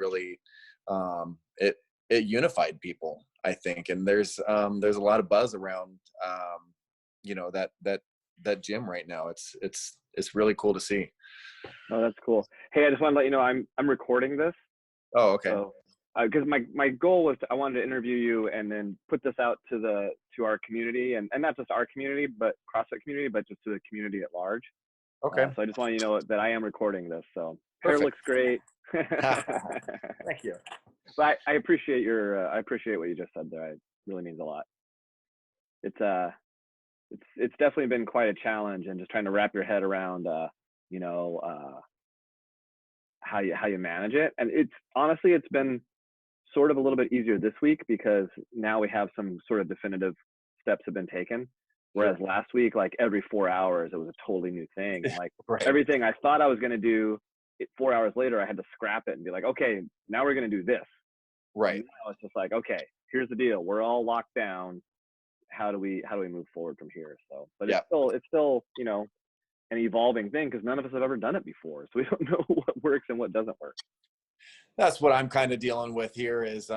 really, it unified people, I think. And there's a lot of buzz around, that gym right now. It's really cool to see. Oh, that's cool. Hey, I just want to let you know I'm recording this. Oh, okay. So, because my goal was I wanted to interview you and then put this out to our community, and not just our community, but CrossFit community, but just to the community at large. Okay. So I just want you to know that I am recording this. So Perfect. hair looks great. Thank you. But I appreciate I appreciate what you just said there. It really means a lot. It's definitely been quite a challenge, and just trying to wrap your head around how you manage it. And it's been sort of a little bit easier this week, because now we have some sort of definitive steps have been taken. Whereas last week, like every 4 hours, it was a totally new thing. Like Right. Everything I thought I was going to do, 4 hours later, I had to scrap it and be like, okay, now we're going to do this. Right. And now it's just like, okay, here's the deal. We're all locked down. How do we move forward from here? So, but it's still, an evolving thing, because none of us have ever done it before. So we don't know what works and what doesn't work. That's what I'm kind of dealing with here is,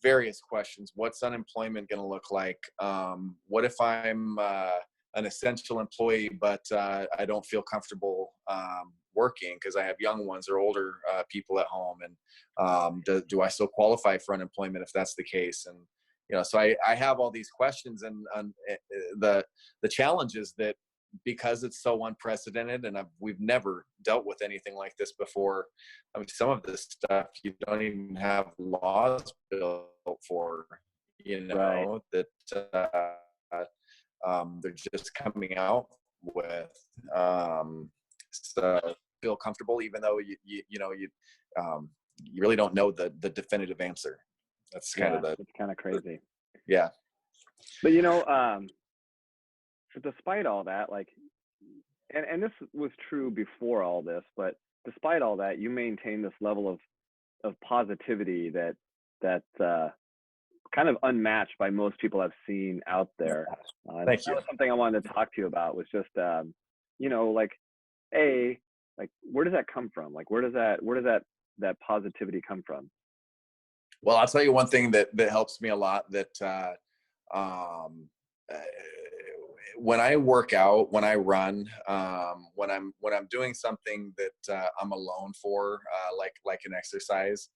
various questions. What's unemployment going to look like? What if I'm an essential employee, but I don't feel comfortable working because I have young ones or older people at home? And do I still qualify for unemployment if that's the case? And, so I have all these questions, and the challenge is that because it's so unprecedented, and we've never dealt with anything like this before. I mean, some of this stuff you don't even have laws built for, Right. that they're just coming out with. So feel comfortable, even though you really don't know the definitive answer. That's kind of it's kind of crazy. Yeah. But despite all that, and this was true before all this, but despite all that, you maintain this level of positivity that kind of unmatched by most people I've seen out there. Thank you. That was something I wanted to talk to you about, was just, where does that come from? Like, where does that positivity come from? Well, I'll tell you one thing that helps me a lot, that when I work out, when I run, when I'm doing something that I'm alone for, like an exercise,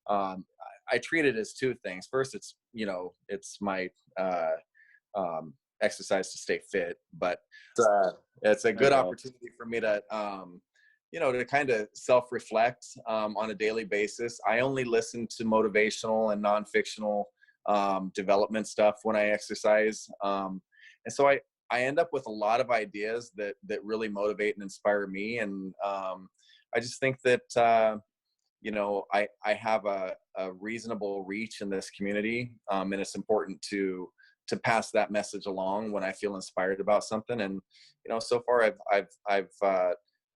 I treat it as two things. First, it's my exercise to stay fit, but it's a good opportunity for me to to kind of self-reflect on a daily basis. I only listen to motivational and non-fictional development stuff when I exercise, and so I end up with a lot of ideas that really motivate and inspire me. And I just think that I have a reasonable reach in this community, and it's important to pass that message along when I feel inspired about something. And so far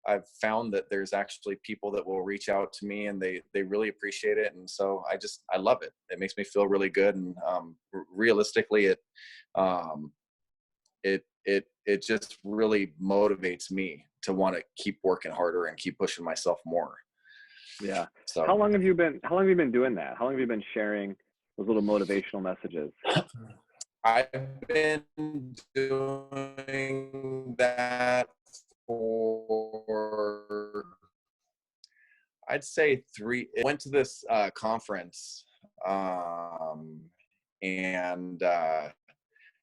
I've found that there's actually people that will reach out to me, and they really appreciate it. And so I love it. It makes me feel really good. And realistically, it just really motivates me to want to keep working harder and keep pushing myself more. Yeah. So how long have you been doing that? How long have you been sharing those little motivational messages? I've been doing that for, I'd say I went to this conference, and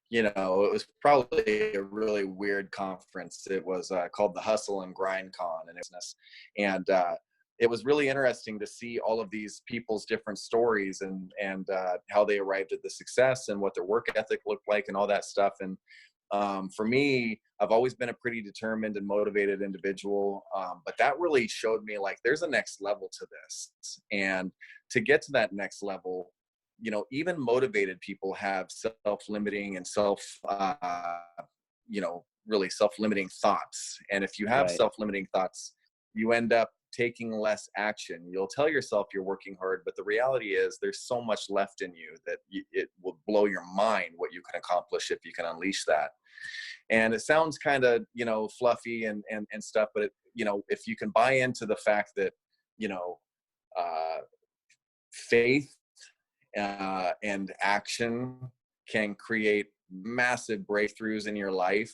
it was probably a really weird conference. It was called the Hustle and Grind Con, and it was really interesting to see all of these people's different stories and how they arrived at the success and what their work ethic looked like and all that stuff. And for me, I've always been a pretty determined and motivated individual, but that really showed me like there's a next level to this, and to get to that next level, even motivated people have self-limiting and really self-limiting thoughts. And if you have self-limiting thoughts, you end up taking less action. You'll tell yourself you're working hard, but the reality is there's so much left in you that it will blow your mind what you can accomplish if you can unleash that. And it sounds kind of, fluffy and stuff, but if you can buy into the fact that, uh, faith and action can create massive breakthroughs in your life,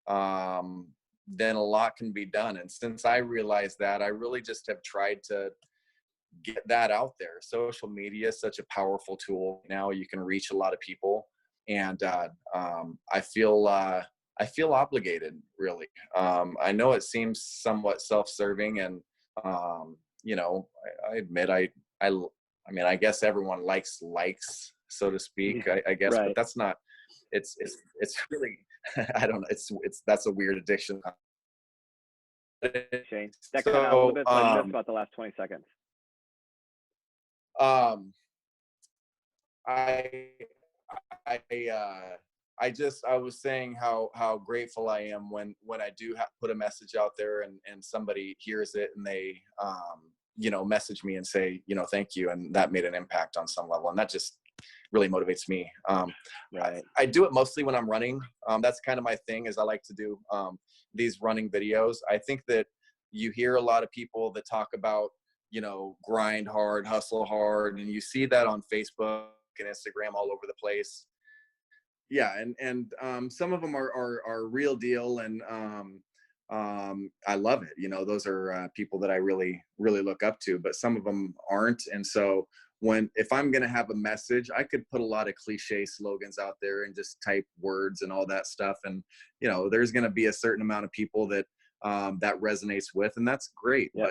then a lot can be done. And since I realized that, I really just have tried to get that out there. Social media is such a powerful tool. Now you can reach a lot of people, and I feel obligated, really. I know it seems somewhat self-serving, and I admit I mean, I guess everyone likes, so to speak, I guess, but Right. that's not, it's really, I don't know. That's a weird addiction. Shane, that cut out a little So, bit, so I missed about the last 20 seconds. um, I, I was saying how grateful I am when I do put a message out there, and somebody hears it, and they, message me and say, thank you. And that made an impact on some level. And that just really motivates me. Right. I do it mostly when I'm running. That's kind of my thing, is I like to do these running videos. I think that you hear a lot of people that talk about, grind hard, hustle hard, and you see that on Facebook and Instagram all over the place. Yeah, and some of them are real deal, and I love it. Those are people that I really look up to, but some of them aren't. And so if I'm going to have a message, I could put a lot of cliche slogans out there and just type words and all that stuff, and there's going to be a certain amount of people that that resonates with, and that's great. Yep.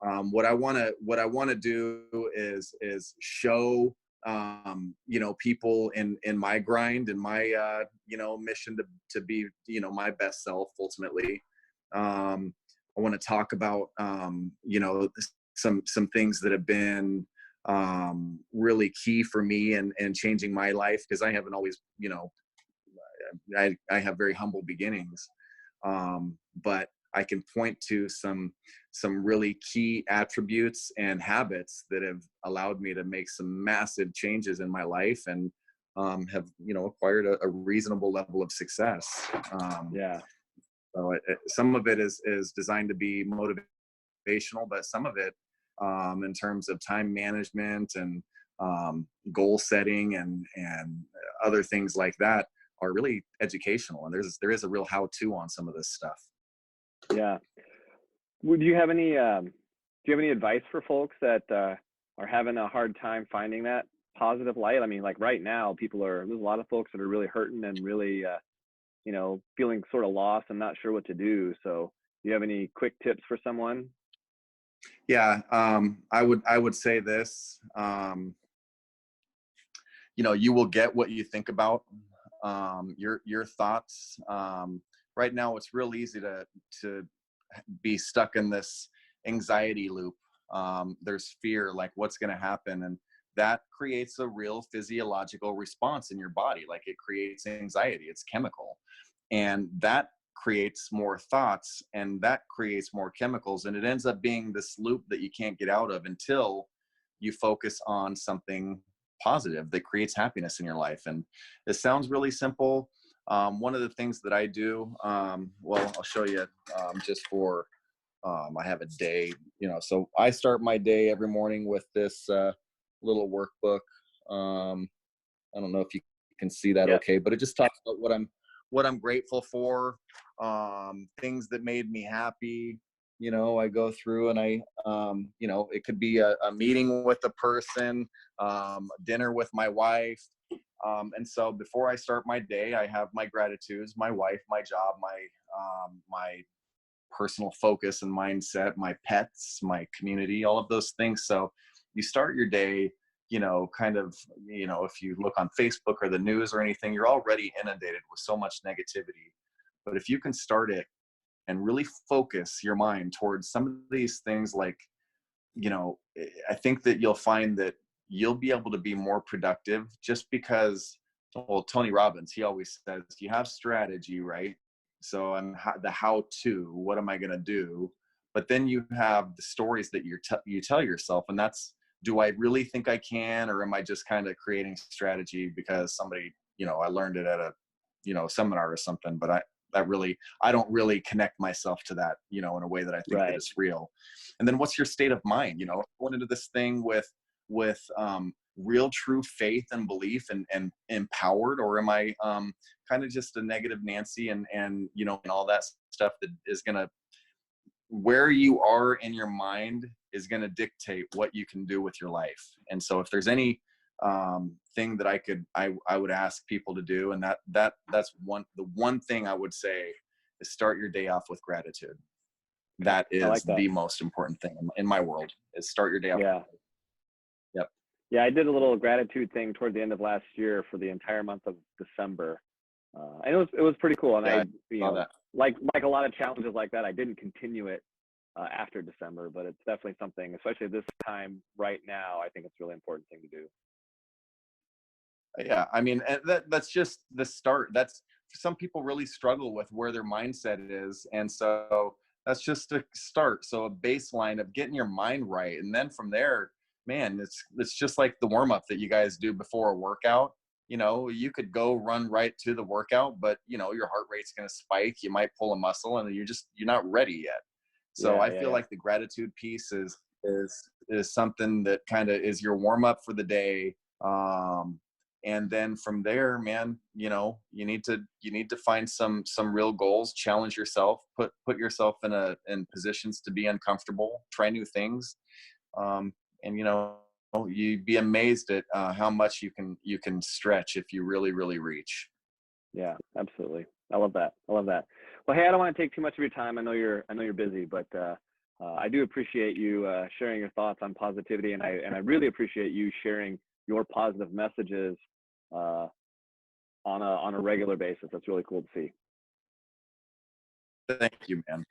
But what I want to do is show people in my grind and my mission to be my best self ultimately. I want to talk about some things that have been really key for me and changing my life, because I haven't always, I have very humble beginnings, but I can point to some really key attributes and habits that have allowed me to make some massive changes in my life, and have acquired a reasonable level of success. Yeah. So some of it is designed to be motivational, but some of it, in terms of time management and goal setting and other things like that, are really educational. And there is a real how-to on some of this stuff. Yeah. Do you have any advice for folks that are having a hard time finding that positive light? I mean, like right now, there's a lot of folks that are really hurting and really feeling sort of lost and not sure what to do. So do you have any quick tips for someone? Yeah, I would say this. You will get what you think about. Your thoughts. Right now, it's real easy to be stuck in this anxiety loop. There's fear, like what's going to happen, and that creates a real physiological response in your body. Like, it creates anxiety. It's chemical, and that creates more thoughts, and that creates more chemicals, and it ends up being this loop that you can't get out of until you focus on something positive that creates happiness in your life. And it sounds really simple. One of the things that I do, well, I'll show you, just for, I have a day, so I start my day every morning with this little workbook. I don't know if you can see that. Yep. Okay, but it just talks about what I'm grateful for, things that made me happy. I go through and it could be a meeting with a person, dinner with my wife. And so before I start my day, I have my gratitudes, my wife, my job, my personal focus and mindset, my pets, my community, all of those things. So you start your day, kind of, if you look on Facebook or the news or anything, you're already inundated with so much negativity. But if you can start it and really focus your mind towards some of these things, like, I think that you'll find that you'll be able to be more productive, just because, well, Tony Robbins, he always says, you have strategy, right? So, and the how-to, what am I going to do? But then you have the stories that you tell yourself, and that's, do I really think I can, or am I just kind of creating strategy because somebody, I learned it at a, seminar or something? But I don't really connect myself to that, in a way that I think that Right. is real. And then what's your state of mind? Going into this thing with real true faith and belief and empowered, or am I kind of just a negative Nancy and all that stuff that is going to, where you are in your mind is going to dictate what you can do with your life. And so if there's any thing that I would ask people to do, and that's the one thing I would say is start your day off with gratitude. Okay. That I is like that. the most important thing in my world, is start your day off. Yeah. Yep. Yeah, I did a little gratitude thing toward the end of last year for the entire month of December. And it was pretty cool. And Yeah, I, I saw that. like a lot of challenges like that, I didn't continue it after December, but it's definitely something, especially this time right now, I think it's a really important thing to do. Yeah, I mean, and that's just the start. That's, some people really struggle with where their mindset is, and so that's just a start. So a baseline of getting your mind right, and then from there, man, it's just like the warm up that you guys do before a workout. You could go run right to the workout, but your heart rate's going to spike. You might pull a muscle, and you're not ready yet. So Yeah, I yeah, feel yeah. like the gratitude piece is something that kind of is your warm up for the day. And then from there, man, you need to find some real goals, challenge yourself, put yourself in positions to be uncomfortable, try new things. And you'd be amazed at how much you can stretch if you really, really reach. Yeah, absolutely. I love that. I love that. Well, hey, I don't want to take too much of your time. I know you're busy, but I do appreciate you sharing your thoughts on positivity, and I really appreciate you sharing your positive messages on a regular basis. That's really cool to see. Thank you, man.